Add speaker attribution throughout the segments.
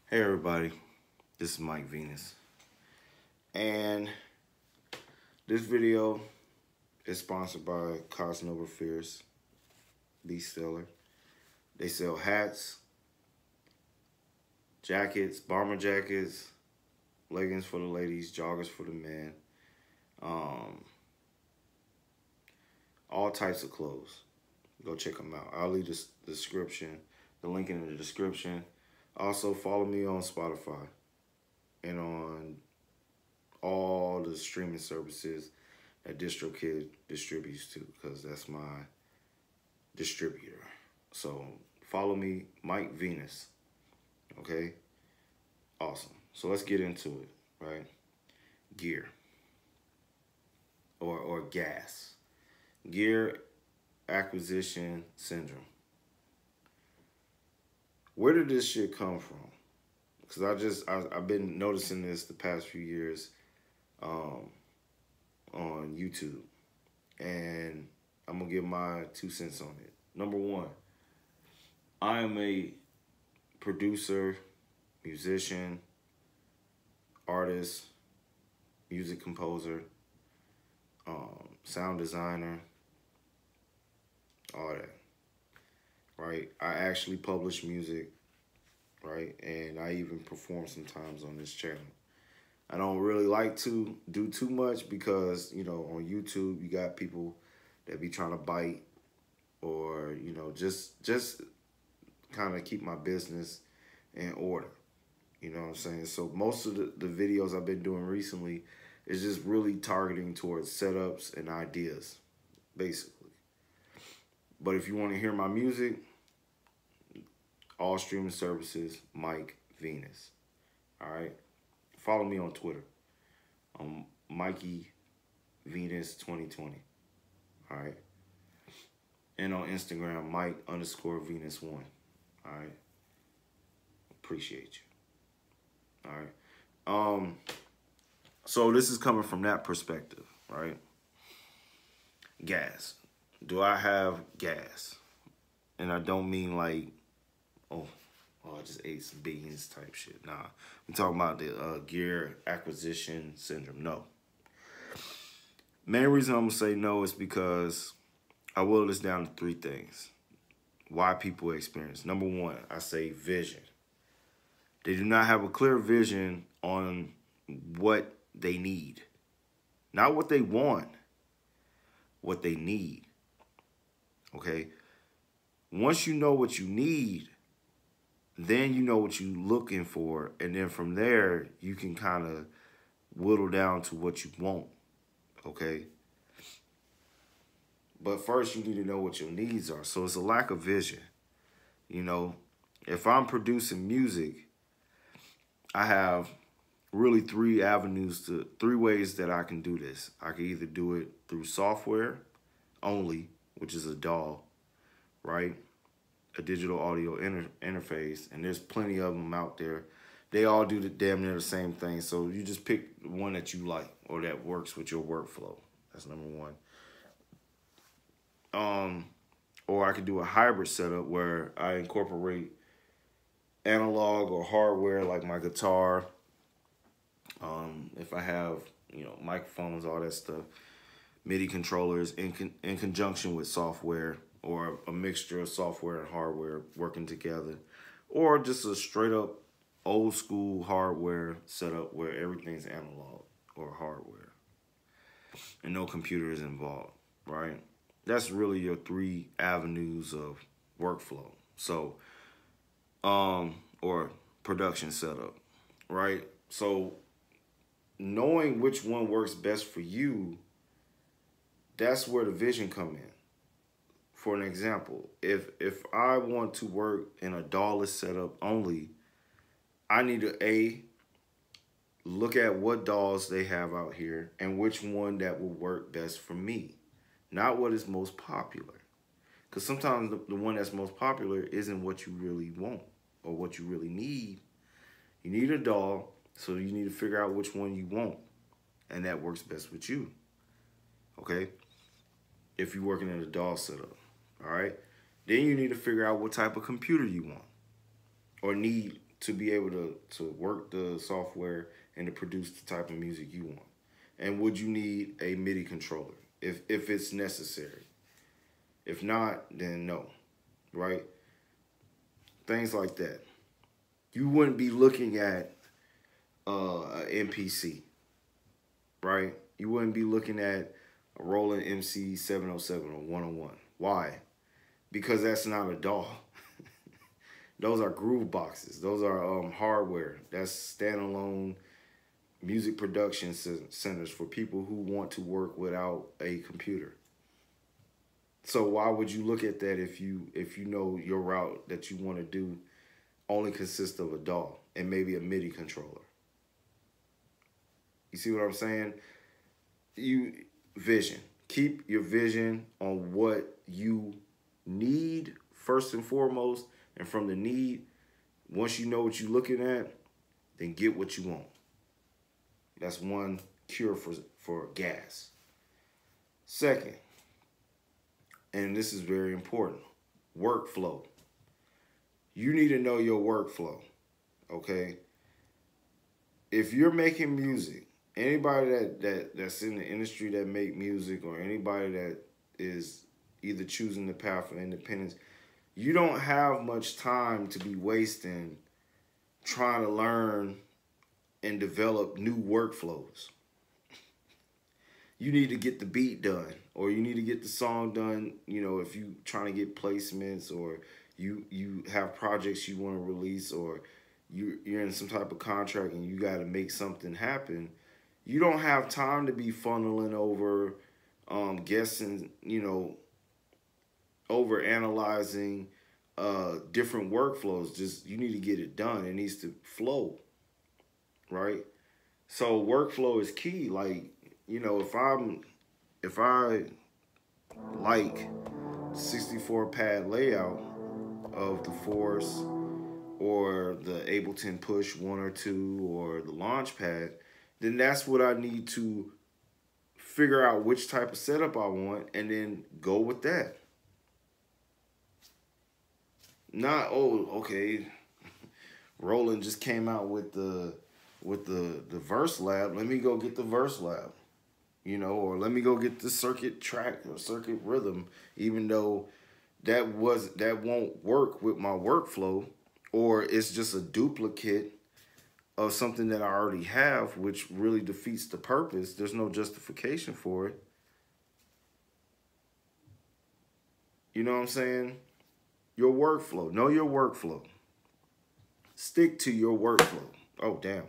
Speaker 1: Hey everybody, this is Mike Venus, and this video is sponsored by Cosnova Fierce Beast Seller. They sell hats, jackets, bomber jackets, leggings for the ladies, joggers for the men, all types of clothes. Go check them out. I'll leave the description, the link in the description. Also, follow me on Spotify and on all the streaming services that DistroKid distributes to, because that's my distributor. So follow me, Mike Venus. Okay? Awesome. So let's get into it, right? Gear. Or G.A.S. Gear Acquisition Syndrome. Where did this shit come from? Because I've been noticing this the past few years on YouTube. And I'm going to give my 2 cents on it. Number one, I am a producer, musician, artist, music composer, sound designer, all that, right? I actually publish music, right? And I even perform sometimes on this channel. I don't really like to do too much because, you know, on YouTube, you got people that be trying to bite or, you know, just kind of keep my business in order. You know what I'm saying? So most of the videos I've been doing recently is just really targeting towards setups and ideas, basically. But if you want to hear my music, all streaming services, Mike Venus. All right? Follow me on Twitter. Mikey Venus 2020. All right? And on Instagram, Mike_Venus1. All right? Appreciate you. All right? So this is coming from that perspective, right? Gas. Do I have gas? And I don't mean like, oh, I just ate some beans type shit. Nah, I'm talking about the gear acquisition syndrome. No. Main reason I'm going to say no is because I boil this down to 3 things. Why people experience. Number one, I say vision. They do not have a clear vision on what they need. Not what they want, what they need. Okay? Once you know what you need, then you know what you're looking for. And then from there, you can kind of whittle down to what you want. Okay? But first, you need to know what your needs are. So it's a lack of vision. You know, if I'm producing music, I have really 3 ways that I can do this. I can either do it through software only, which is a DAW, right? A digital audio interface, and there's plenty of them out there. They all do damn near the same thing. So you just pick one that you like or that works with your workflow. That's number one. Or I could do a hybrid setup where I incorporate analog or hardware like my guitar. If I have, you know, microphones, all that stuff, MIDI controllers in conjunction with software, or a mixture of software and hardware working together, or just a straight up old school hardware setup where everything's analog or hardware and no computer is involved, right? That's really your 3 avenues of workflow. So, or production setup, right? So knowing which one works best for you, that's where the vision come in. For an example, if I want to work in a DAW-less setup only, I need to look at what DAWs they have out here and which one that will work best for me, not what is most popular. Because sometimes the one that's most popular isn't what you really want or what you really need. You need a DAW, so you need to figure out which one you want, and that works best with you. Okay? If you're working in a DAW setup. All right? Then you need to figure out what type of computer you want or need to be able to work the software and to produce the type of music you want? And would you need a MIDI controller if it's necessary? If not, then no, right? Things like that. You wouldn't be looking at an MPC, right? You wouldn't be looking at a Roland MC 707 or 101. Why? Because that's not a DAW. Those are groove boxes. Those are hardware. That's standalone music production centers for people who want to work without a computer. So why would you look at that if you know your route that you want to do only consists of a DAW and maybe a MIDI controller? You see what I'm saying? Vision. Keep your vision on what you need first and foremost, and from the need, once you know what you're looking at, then get what you want. That's one cure for gas. Second, and this is very important, workflow. You need to know your workflow, okay? If you're making music, anybody that's in the industry that make music, or anybody that is either choosing the path of independence, you don't have much time to be wasting trying to learn and develop new workflows. You need to get the beat done, or you need to get the song done. You know, if you trying to get placements, or you have projects you want to release, or you're in some type of contract and you got to make something happen. You don't have time to be funneling over, guessing, over analyzing different workflows. Just, you need to get it done. It needs to flow, right? So workflow is key. Like, if I like 64 pad layout of the Force, or the Ableton Push 1 or 2, or the Launchpad, then that's what I need to figure out which type of setup I want, and then go with that. Not, oh, okay, Roland just came out with the Verse Lab. Let me go get the Verse Lab, or let me go get the circuit track or circuit rhythm, even though that won't work with my workflow, or it's just a duplicate of something that I already have, which really defeats the purpose. There's no justification for it. You know what I'm saying? Your workflow. Know your workflow. Stick to your workflow. Oh, damn.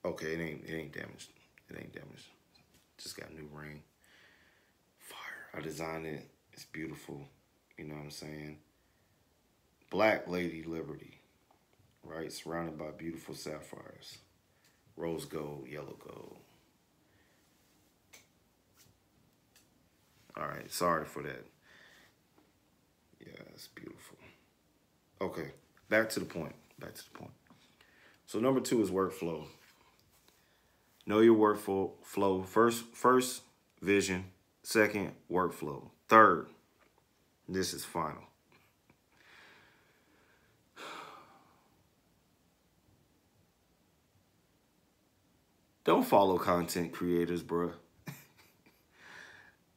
Speaker 1: Okay, it ain't damaged. It ain't damaged. Just got new ring. Fire. I designed it. It's beautiful. You know what I'm saying? Black Lady Liberty. Right? Surrounded by beautiful sapphires. Rose gold, yellow gold. All right. Sorry for that. Yeah, it's beautiful. Okay. Back to the point. So number 2 is workflow. Know your workflow. First, vision. Second, workflow. Third, this is final. Don't follow content creators, bruh.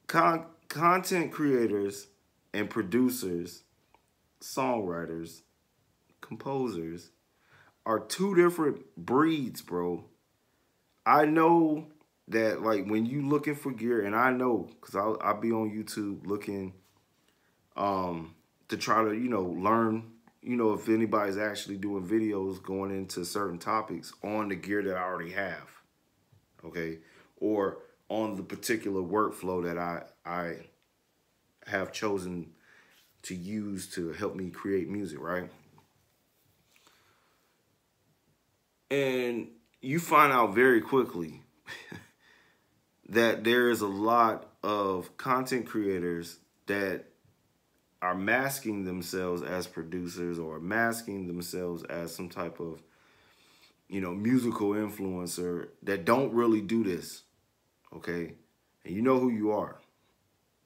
Speaker 1: Content creators and producers, songwriters, composers are 2 different breeds, bro. I know that, like, when you looking for gear, and I know, because I'll be on YouTube looking to try to, learn, if anybody's actually doing videos going into certain topics on the gear that I already have, okay? Or on the particular workflow that I have chosen to use to help me create music, right? And you find out very quickly that there is a lot of content creators that are masking themselves as producers, or masking themselves as some type of, musical influencer, that don't really do this, okay? And you know who you are.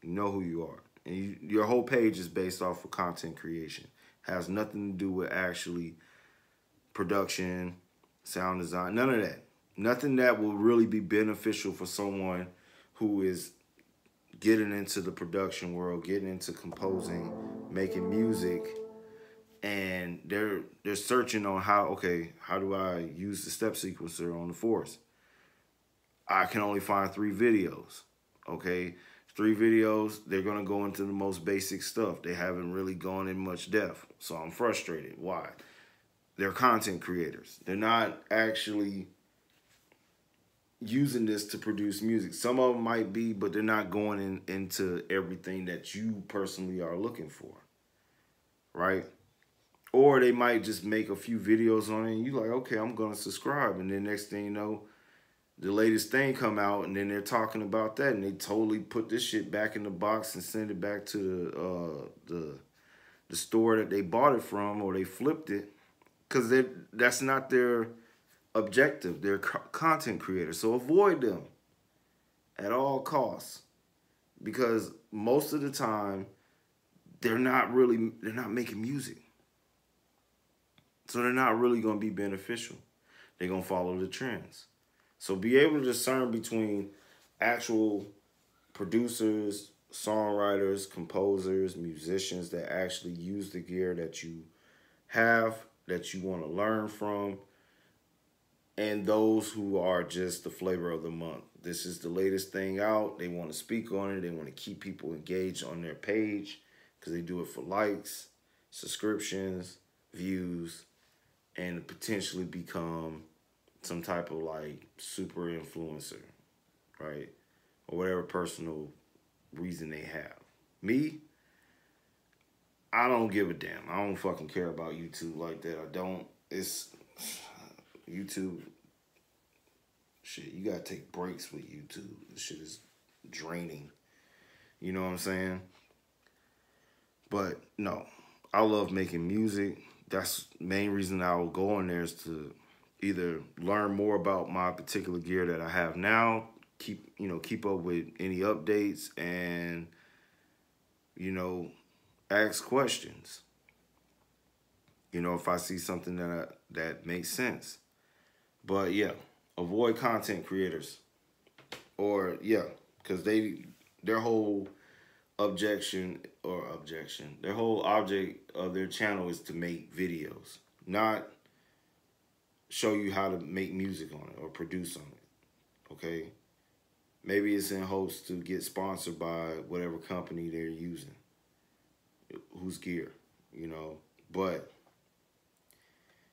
Speaker 1: You know who you are. And your whole page is based off of content creation. Has nothing to do with actually production, sound design, none of that. Nothing that will really be beneficial for someone who is getting into the production world, getting into composing, making music, and they're searching on how do I use the step sequencer on the Force? I can only find 3 videos. Okay, 3 videos, they're gonna go into the most basic stuff. They haven't really gone in much depth. So I'm frustrated. Why? They're content creators. They're not actually using this to produce music. Some of them might be, but they're not going into everything that you personally are looking for, right? Or they might just make a few videos on it and you're like, okay, I'm gonna subscribe. And then next thing you know, the latest thing come out and then they're talking about that and they totally put this shit back in the box and send it back to the store that they bought it from, or they flipped it, because that's not their objective. They're content creators. So avoid them at all costs, because most of the time they're not making music. So they're not really going to be beneficial. They're going to follow the trends. So be able to discern between actual producers, songwriters, composers, musicians that actually use the gear that you have, that you want to learn from, and those who are just the flavor of the month. This is the latest thing out. They want to speak on it. They want to keep people engaged on their page because they do it for likes, subscriptions, views, and potentially become some type of like super influencer, right? Or whatever personal reason they have. Me, I don't give a damn. I don't fucking care about YouTube like that. I don't. It's YouTube. Shit, you gotta take breaks with YouTube. This shit is draining. You know what I'm saying? But no, I love making music. That's the main reason I will go on there, is to either learn more about my particular gear that I have now, keep up with any updates, and ask questions. If I see something that makes sense. But yeah, avoid content creators, or because their whole their whole object of their channel is to make videos, not show you how to make music on it or produce on it. Okay, maybe it's in hopes to get sponsored by whatever company they're using, whose gear, But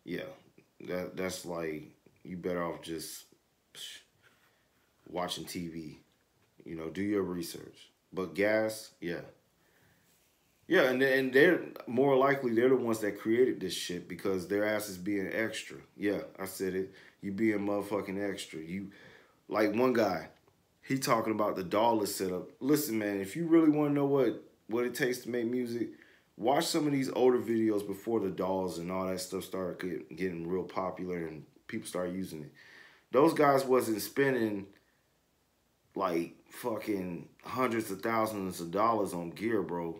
Speaker 1: yeah, that's like, you better off just watching TV. Do your research. But G.A.S, yeah. Yeah, and they're more likely they're the ones that created this shit, because their ass is being extra. Yeah, I said it. You being motherfucking extra. You, like one guy, he talking about the DAW setup. Listen, man, if you really want to know what it takes to make music, watch some of these older videos before the DAWs and all that stuff started getting real popular and people started using it. Those guys wasn't spending like fucking hundreds of thousands of dollars on gear, bro.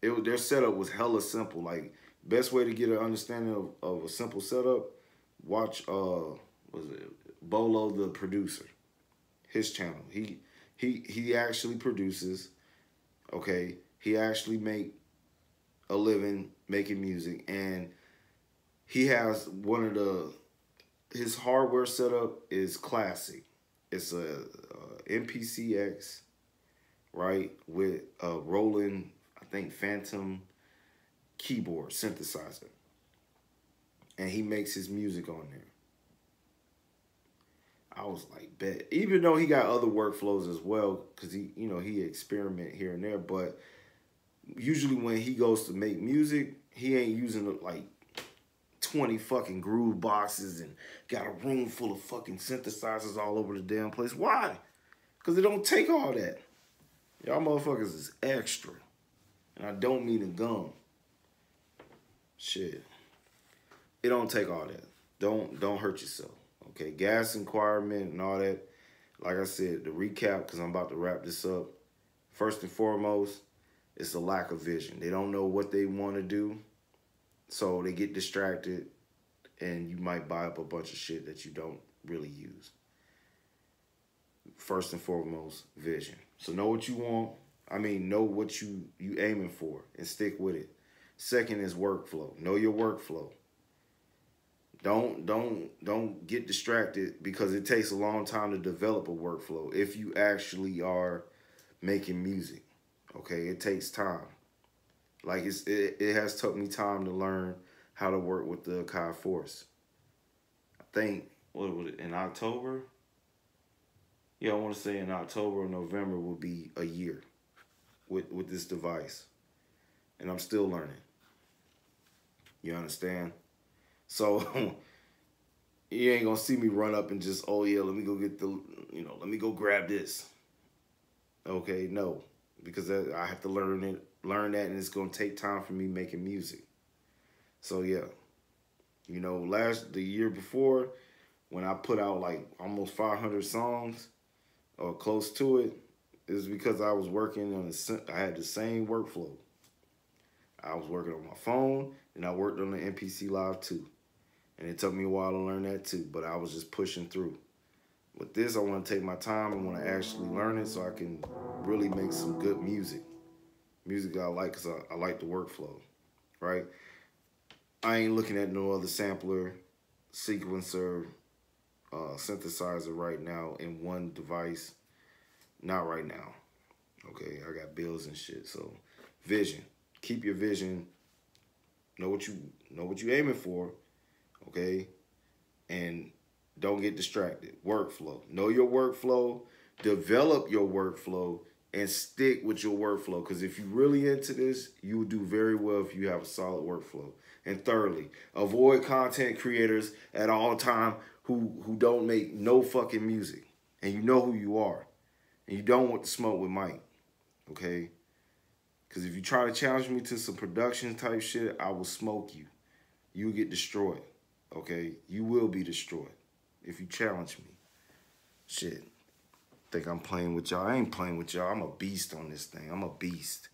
Speaker 1: Their setup was hella simple. Like, best way to get an understanding of a simple setup, watch Bolo the producer, his channel. He actually produces. Okay, he actually make a living making music, and he has his hardware setup is classic. It's a MPCX, right, with a Roland, I think, Phantom keyboard synthesizer, and he makes his music on there. I was like, bet. Even though he got other workflows as well, because he experiment here and there, but usually when he goes to make music, he ain't using like 20 fucking groove boxes and got a room full of fucking synthesizers all over the damn place. Why? Because it don't take all that. Y'all motherfuckers is extra. And I don't mean a gum. Shit. It don't take all that. Don't hurt yourself. Okay, gas requirement and all that. Like I said, the recap, because I'm about to wrap this up. First and foremost, it's a lack of vision. They don't know what they want to do, so they get distracted and you might buy up a bunch of shit that you don't really use. First and foremost, vision. So know what you want. I mean, know what you aiming for and stick with it. Second is workflow. Know your workflow. Don't get distracted because it takes a long time to develop a workflow if you actually are making music. Okay, it takes time. Like it has took me time to learn how to work with the Akai Force. I think what was it in October? Yeah, I want to say in October or November will be a year with this device, and I'm still learning. You understand? So you ain't gonna see me run up and just, oh yeah, let me go get the, let me go grab this. Okay, no, because I have to learn that, and it's gonna take time for me making music. So yeah, the year before, when I put out like almost 500 songs or close to it, is because I was working on I had the same workflow. I was working on my phone, and I worked on the MPC Live too. And it took me a while to learn that too, but I was just pushing through. With this, I want to take my time. I want to actually learn it so I can really make some good music. Music I like because I like the workflow, right? I ain't looking at no other sampler, sequencer, synthesizer right now in one device. Not right now. Okay, I got bills and shit. So, vision. Keep your vision. Know what you aiming for. Okay, and don't get distracted. Workflow. Know your workflow. Develop your workflow and stick with your workflow. Because if you're really into this, you will do very well if you have a solid workflow. And thirdly, avoid content creators at all time who don't make no fucking music. And you know who you are. And you don't want to smoke with Mike. Okay? Because if you try to challenge me to some production type shit, I will smoke you. You will get destroyed. Okay? You will be destroyed if you challenge me. Shit. Think I'm playing with y'all. I ain't playing with y'all. I'm a beast on this thing. I'm a beast.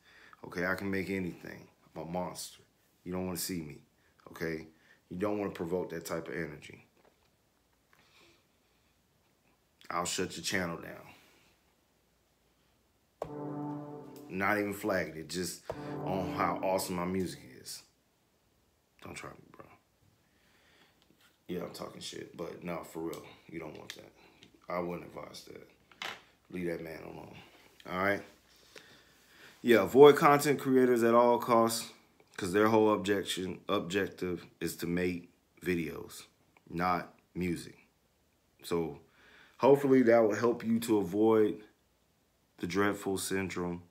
Speaker 1: Okay? I can make anything. I'm a monster. You don't want to see me. Okay? You don't want to provoke that type of energy. I'll shut your channel down. Not even flagged it. Just on how awesome my music is. Don't try me, bro. Yeah, I'm talking shit. But no, for real. You don't want that. I wouldn't advise that. Leave that man alone. All right? Yeah, avoid content creators at all costs because their whole objective is to make videos, not music. So hopefully that will help you to avoid the dreadful syndrome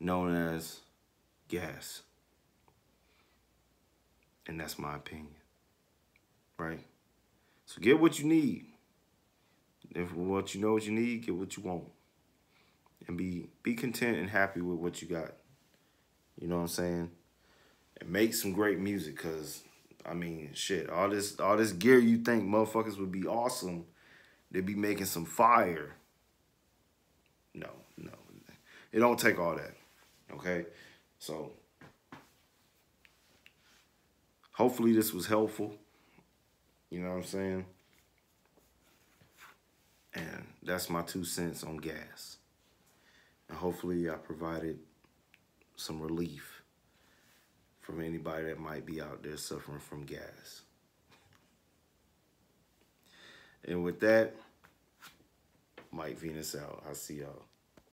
Speaker 1: known as G.A.S. And that's my opinion, right? So get what you need. If what you know what you need, get what you want. And be content and happy with what you got. You know what I'm saying? And make some great music, because, I mean, shit, all this gear you think motherfuckers would be awesome, they be making some fire. No. It don't take all that, okay? So, hopefully this was helpful. You know what I'm saying? And that's my 2 cents on G.A.S. And hopefully I provided some relief from anybody that might be out there suffering from G.A.S. And with that, Mike Venus out. I'll see y'all.